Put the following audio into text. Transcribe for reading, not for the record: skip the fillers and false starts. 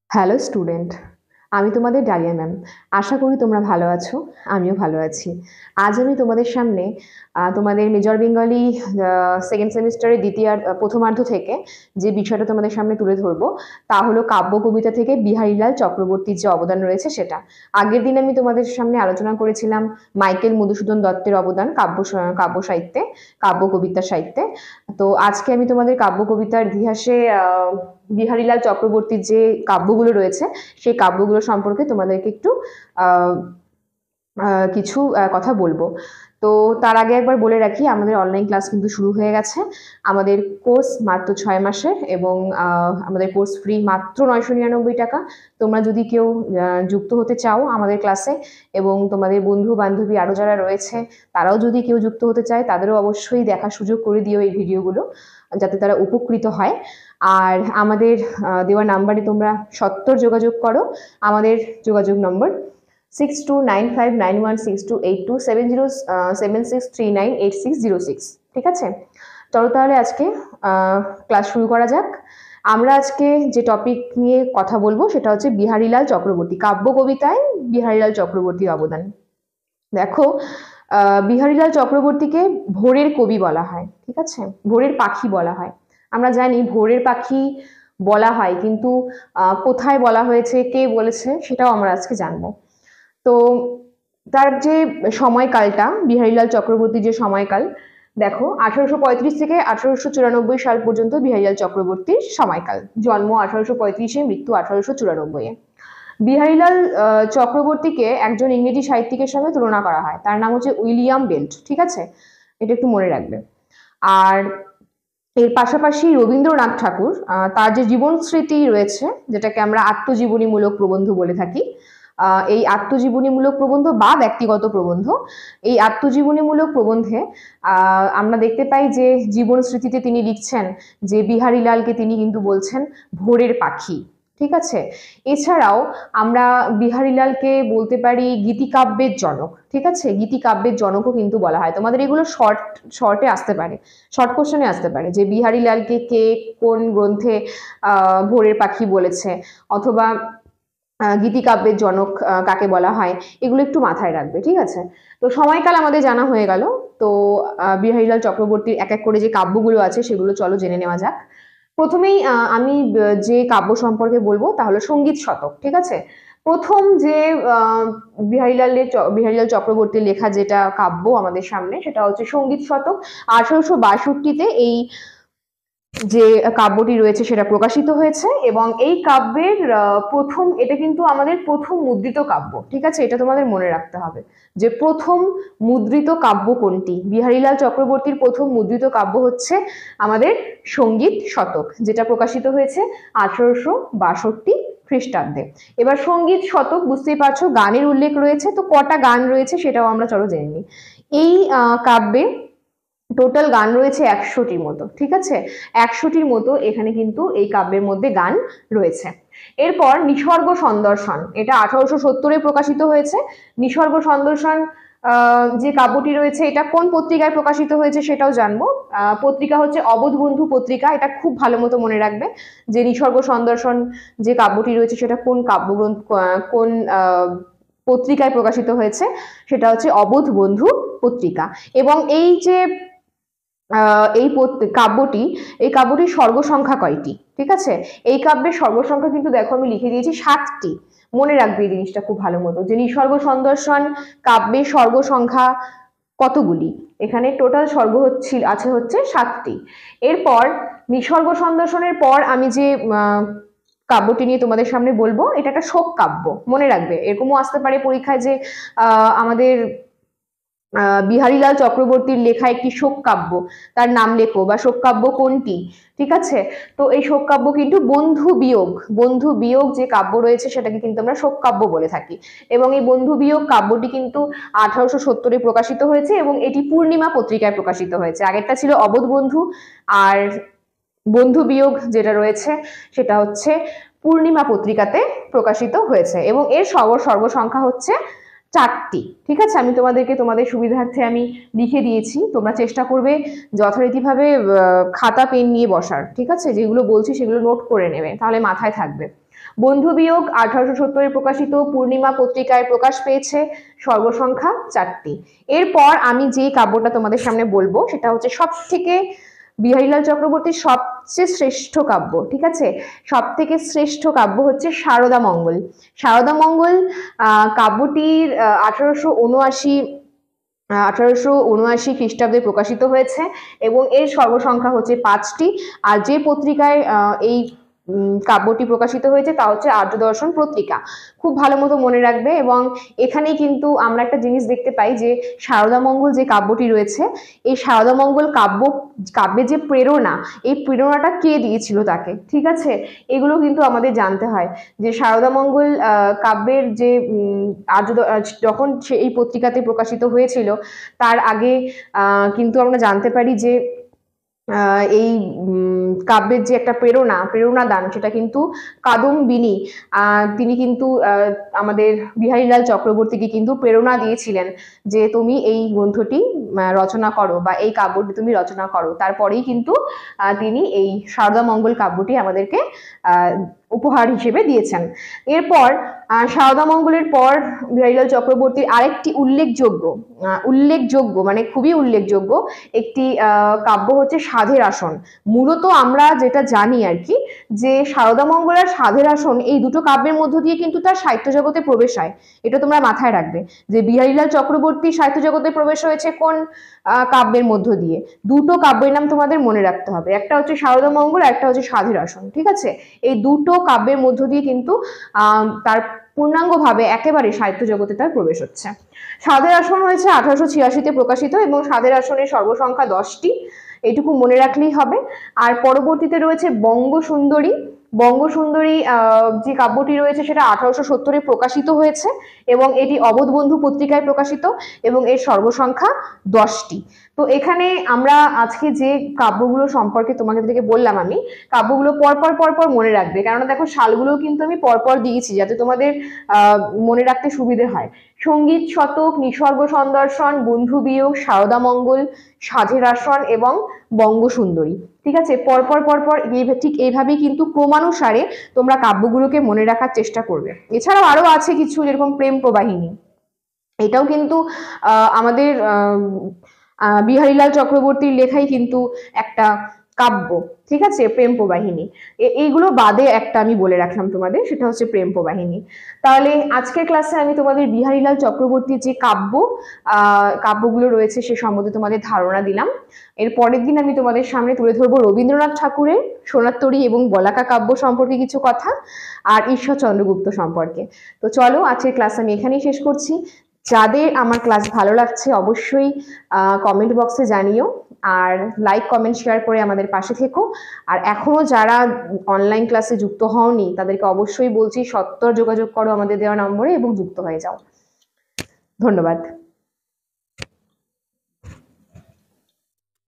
Hello student, আমি তোমাদের dahlia ma'am. আশা করি তোমরা ভালো আছো, আমিও ভালো আছি। আজ আমি তোমাদের সামনে তোমাদের মেজর বেঙ্গলি সেকেন্ড সেমিস্টারের প্রথমার্ধ থেকে যে বিষয়টা তোমাদের সামনে তুলে ধরবো তা হলো কাব্য কবিতা থেকে বিহারীলাল চক্রবর্তীর যে অবদান রয়েছে সেটা। আগের দিন আমি তোমাদের সামনে আলোচনা করেছিলাম মাইকেল মধুসূদন দত্তের অবদান কাব্য সাহিত্যে, কাব্য কবিতা সাহিত্যে। তো আজকে আমি তোমাদের কাব্য কবিতার ইতিহাসে বিহারীলাল চক্রবর্তীর যে কাব্যগুলো রয়েছে সেই কাব্যগুলো সম্পর্কে তোমাদেরকে একটু কিছু কথা বলবো। তো তার আগে একবার বলে রাখি, আমাদের অনলাইন ক্লাস কিন্তু শুরু হয়ে গেছে। আমাদের কোর্স মাত্র 6 মাসের এবং আমাদের কোর্স ফ্রি মাত্র 999 টাকা। তোমরা যদি কেউ যুক্ত হতে চাও আমাদের ক্লাসে এবং তোমাদের বন্ধু বান্ধবী আরও যারা রয়েছে তারাও যদি কেউ যুক্ত হতে চায়, তাদেরও অবশ্যই দেখার সুযোগ করে দিও এই ভিডিওগুলো, যাতে তারা উপকৃত হয়। আর আমাদের দেওয়া নাম্বারে তোমরা সত্বর যোগাযোগ করো। আমাদের যোগাযোগ নম্বর 62959162827076398606। ঠিক আছে, চলো তাহলে আজকে ক্লাস শুরু করা যাক। আমরা আজকে যে টপিক নিয়ে কথা বলবো সেটা হচ্ছে বিহারীলাল চক্রবর্তী, কাব্য কবিতায় বিহারীলাল চক্রবর্তীর অবদান। দেখো, বিহারীলাল চক্রবর্তীকে ভোরের কবি বলা হয়, ঠিক আছে, ভোরের পাখি বলা হয়। আমরা জানি ভোরের পাখি বলা হয়, কিন্তু কোথায় বলা হয়েছে, কে বলেছে, সেটাও আমরা আজকে জানবো। তো তার যে সময়কালটা, বিহারীলাল চক্রবর্তীর যে সময়কাল, দেখো 1835 থেকে 1894 সাল পর্যন্ত বিহারীলাল চক্রবর্তীর সময়কাল। জন্ম 1835-এ, মৃত্যু 1894-এ। বিহারীলাল চক্রবর্তীকে একজন ইংরেজি সাহিত্যিকের সঙ্গে তুলনা করা হয়, তার নাম হচ্ছে উইলিয়াম বেন্ট। ঠিক আছে, এটা একটু মনে রাখবে। আর এর পাশাপাশি রবীন্দ্রনাথ ঠাকুর, তার যে জীবন স্মৃতি রয়েছে, যেটাকে আমরা আত্মজীবনীমূলক প্রবন্ধ বলে থাকি, এই আত্মজীবনীমূলক প্রবন্ধ বা ব্যক্তিগত প্রবন্ধ, এই আত্মজীবনীমূলক প্রবন্ধে আমরা দেখতে পাই যে জীবন স্মৃতিতে তিনি লিখছেন যে বিহারীলালকে তিনি কিন্তু বলছেন ভোরের পাখি। ঠিক আছে, এছাড়াও আমরা বিহারীলালকে বলতে পারি গীতিকাব্যের জনক। ঠিক আছে, গীতিকাব্যের জনকও কিন্তু বলা হয়। তোমাদের এগুলো শর্টে আসতে পারে, শর্ট কোশ্চেনে আসতে পারে যে বিহারীলালকে কে কোন গ্রন্থে ভোরের পাখি বলেছে, অথবা গীতিকাব্যের জনক কাকে বলা হয়, এগুলো একটু মাথায় রাখবে। ঠিক আছে, তো সময়কাল আমাদের জানা হয়ে গেল। তো বিহারীলাল চক্রবর্তীর এক এক করে যে কাব্যগুলো আছে সেগুলো চলো জেনে নেওয়া যাক। প্রথমেই আমি যে কাব্য সম্পর্কে বলবো তা হলো সঙ্গীত শতক। ঠিক আছে, প্রথম যে বিহারীলাল চক্রবর্তীর লেখা যেটা কাব্য আমাদের সামনে, সেটা হচ্ছে সঙ্গীত শতক। 1862-তে এই যে কাব্যটি রয়েছে সেটা প্রকাশিত হয়েছে এবং এই কাব্যের এটা কিন্তু আমাদের প্রথম মুদ্রিত কাব্য। ঠিক আছে, এটা তোমাদের মনে রাখতে হবে যে প্রথম মুদ্রিত কাব্য কোনটি। বিহারীলাল চক্রবর্তীর প্রথম মুদ্রিত কাব্য হচ্ছে আমাদের সঙ্গীত শতক, যেটা প্রকাশিত হয়েছে 1862 খ্রিস্টাব্দে। এবার সঙ্গীত শতক বুঝতেই পারছো, গানের উল্লেখ রয়েছে। তো কটা গান রয়েছে সেটাও আমরা চলো জেনে নিই। এই কাব্যে টোটাল গান রয়েছে 100টির মতো। ঠিক আছে, 100টির মতো এখানে কিন্তু এই কাব্যের মধ্যে গান রয়েছে। এরপর নিসর্গ সন্দর্শন, এটা 1870-এ প্রকাশিত হয়েছে। নিসর্গ সন্দর্শন যে কাব্যটি রয়েছে এটা কোন পত্রিকায় প্রকাশিত হয়েছে সেটাও জানবো। পত্রিকা হচ্ছে অবোধ বন্ধু পত্রিকা। এটা খুব ভালো মতো মনে রাখবে যে নিসর্গ সন্দর্শন যে কাব্যটি রয়েছে সেটা কোন কাব্যগ্রন্থ, কোন পত্রিকায় প্রকাশিত হয়েছে, সেটা হচ্ছে অবোধ বন্ধু পত্রিকা। এবং এই যে এই কাব্যটির সর্গসংখ্যা কয়টি? ঠিক আছে, এই কাব্যের সর্গসংখ্যা কিন্তু দেখো আমি লিখে দিয়েছি 7টি। মনে রাখবে এই জিনিসটা খুব ভালো মতো, যে নিসর্গ সন্দর্শন কাব্যের সর্গসংখ্যা কতগুলি। এখানে টোটাল সর্গ হচ্ছে 7টি। এরপর নিসর্গ সন্দর্শনের পর আমি যে কাব্যটি নিয়ে তোমাদের সামনে বলবো, এটা একটা শোক কাব্য। মনে রাখবে, এরকমও আসতে পারে পরীক্ষায় যে আমাদের বিহারীলাল চক্রবর্তীর লেখা একটি শোক কাব্য, তার নাম লেখো বা শোক কাব্য কোনটি। ঠিক আছে, তো এই শোক কাব্য কিন্তু বন্ধু বিয়োগ যে কাব্য রয়েছে সেটাকে কিন্তু আমরা শোক কাব্য বলে থাকি। এবং এই বন্ধু বিয়োগ কাব্যটি কিন্তু 1870-এ প্রকাশিত হয়েছে এবং এটি পূর্ণিমা পত্রিকায় প্রকাশিত হয়েছে। আগেরটা ছিল অবোধ বন্ধু, আর বন্ধু বিয়োগ যেটা রয়েছে সেটা হচ্ছে পূর্ণিমা পত্রিকাতে প্রকাশিত হয়েছে এবং এর সর্বসংখ্যা হচ্ছে 4টি। ঠিক আছে, আমি তোমাদেরকে তোমাদের সুবিধার্থে আমি লিখে দিয়েছি, তোমরা চেষ্টা করবে যথারীতিভাবে খাতা পেন নিয়ে বসার। ঠিক আছে, যেগুলো বলছি সেগুলো নোট করে নেবে, তাহলে মাথায় থাকবে। বন্ধু বিয়োগ 1870 প্রকাশিত পূর্ণিমা পত্রিকায় প্রকাশ পেয়েছে, সর্বসংখ্যা 4টি। এরপর আমি যে কাব্যটা তোমাদের সামনে বলবো সেটা হচ্ছে সব থেকে বিহারীলাল চক্রবর্তীর সবচেয়ে শ্রেষ্ঠ কাব্য। ঠিক আছে, সব থেকে শ্রেষ্ঠ কাব্য হচ্ছে সারদা মঙ্গল। সারদা মঙ্গল কাব্যটির 1879 খ্রিস্টাব্দে প্রকাশিত হয়েছে এবং এর সর্বসংখ্যা হচ্ছে 5টি। আর যে পত্রিকায় এই কাব্যটি প্রকাশিত হয়েছে তা হচ্ছে আর্য দর্শন পত্রিকা। খুব ভালো মতো মনে রাখবে। এবং এখানেই কিন্তু আমরা একটা জিনিস দেখতে পাই যে সারদা মঙ্গল যে কাব্যটি রয়েছে, এই সারদা মঙ্গল কাব্যে যে প্রেরণা, এই প্রেরণাটা কে দিয়েছিল তাকে। ঠিক আছে, এগুলো কিন্তু আমাদের জানতে হয় যে সারদা মঙ্গল কাব্যের যে যখন সে এই পত্রিকাতে প্রকাশিত হয়েছিল তার আগে কিন্তু আমরা জানতে পারি যে এই কাব্যের যে একটা প্রেরণা দান, সেটা কিন্তু কাদম্বিনী তিনি কিন্তু আমাদের বিহারীলাল চক্রবর্তীকে কিন্তু প্রেরণা দিয়েছিলেন যে তুমি এই গ্রন্থটি রচনা করো বা এই কাব্যটি তুমি রচনা করো। তারপরেই কিন্তু তিনি এই সারদা মঙ্গল কাব্যটি আমাদেরকে উপহার হিসেবে দিয়েছেন। এরপর সারদা মঙ্গলের পর বিহারীলাল চক্রবর্তীর আরেকটি উল্লেখযোগ্য মানে খুবই উল্লেখযোগ্য একটি কাব্য হচ্ছে সাধের আসন। মূলত আমরা যেটা জানি আর কি, যে সারদা মঙ্গল আর সাধের আসন এই দুটো কাব্যের মধ্য দিয়ে কিন্তু তার সাহিত্য জগতে প্রবেশ হয়। এটা তোমরা মাথায় রাখবে যে বিহারীলাল চক্রবর্তী সাহিত্য জগতে প্রবেশ হয়েছে কোন কাব্যের মধ্য দিয়ে। দুটো কাব্যের নাম তোমাদের মনে রাখতে হবে, একটা হচ্ছে সারদা মঙ্গল, একটা হচ্ছে সাধের আসন। ঠিক আছে, এই দুটো কাব্যের মধ্য দিয়ে কিন্তু তার পূর্ণাঙ্গভাবে একেবারে সাহিত্য জগতে তার প্রবেশ হচ্ছে। সাধের আসন হয়েছে 1886-তে প্রকাশিত এবং সাধের আসনের সর্বসংখ্যা 10টি, এইটুকু মনে রাখলেই হবে। আর পরবর্তীতে রয়েছে বঙ্গসুন্দরী। যে কাব্যটি রয়েছে সেটা 1870-এ প্রকাশিত হয়েছে এবং এটি অবোধবন্ধু পত্রিকায় প্রকাশিত এবং এর সর্বসংখ্যা 10টি। তো এখানে আমরা আজকে যে কাব্যগুলো সম্পর্কে তোমাদেরকে বললাম, আমি কাব্যগুলো পরপর মনে রাখবে, কেননা দেখো সালগুলো কিন্তু আমি পরপর দিয়েছি যাতে তোমাদের মনে রাখতে সুবিধে হয়। সঙ্গীত শতক, নিসর্গ সন্দর্শন, বন্ধু বিয়োগ, সারদা মঙ্গল, সাধের আসন এবং বঙ্গসুন্দরী। ঠিক আছে, পরপর ঠিক এইভাবেই কিন্তু ক্রমানুসারে তোমরা কাব্যগুলোকে মনে রাখার চেষ্টা করবে। এছাড়াও আরো আছে কিছু, যেরকম প্রেম প্রবাহিনী, এটাও কিন্তু আমাদের বিহারীলাল চক্রবর্তীর লেখাই কিন্তু একটা কাব্য। ঠিক আছে, প্রেম প্রবাহিনী। এইগুলো বাদে একটা আমি বলে রাখলাম তোমাদের, সেটা হচ্ছে প্রেম প্রবাহিনী। তাহলে আজকের ক্লাসে আমি তোমাদের বিহারীলাল চক্রবর্তীর যে কাব্যগুলো রয়েছে সে সম্বন্ধে তোমাদের ধারণা দিলাম। এর পরের দিন আমি তোমাদের সামনে তুলে ধরবো রবীন্দ্রনাথ ঠাকুরের সোনারতরী এবং বলাকা কাব্য সম্পর্কে কিছু কথা, আর ঈশ্বরচন্দ্র গুপ্ত সম্পর্কে। তো চলো, আজকের ক্লাস আমি এখানেই শেষ করছি। যাদের আমার ক্লাস ভালো লাগছে অবশ্যই কমেন্ট বক্সে জানিও, আর লাইক কমেন্ট শেয়ার করে আমাদের পাশে থেকো। আর এখনো যারা অনলাইন ক্লাসে যুক্ত হওনি তাদেরকে অবশ্যই বলছি সত্বর যোগাযোগ করো আমাদের দেওয়া নম্বরে এবং যুক্ত হয়ে যাও। ধন্যবাদ।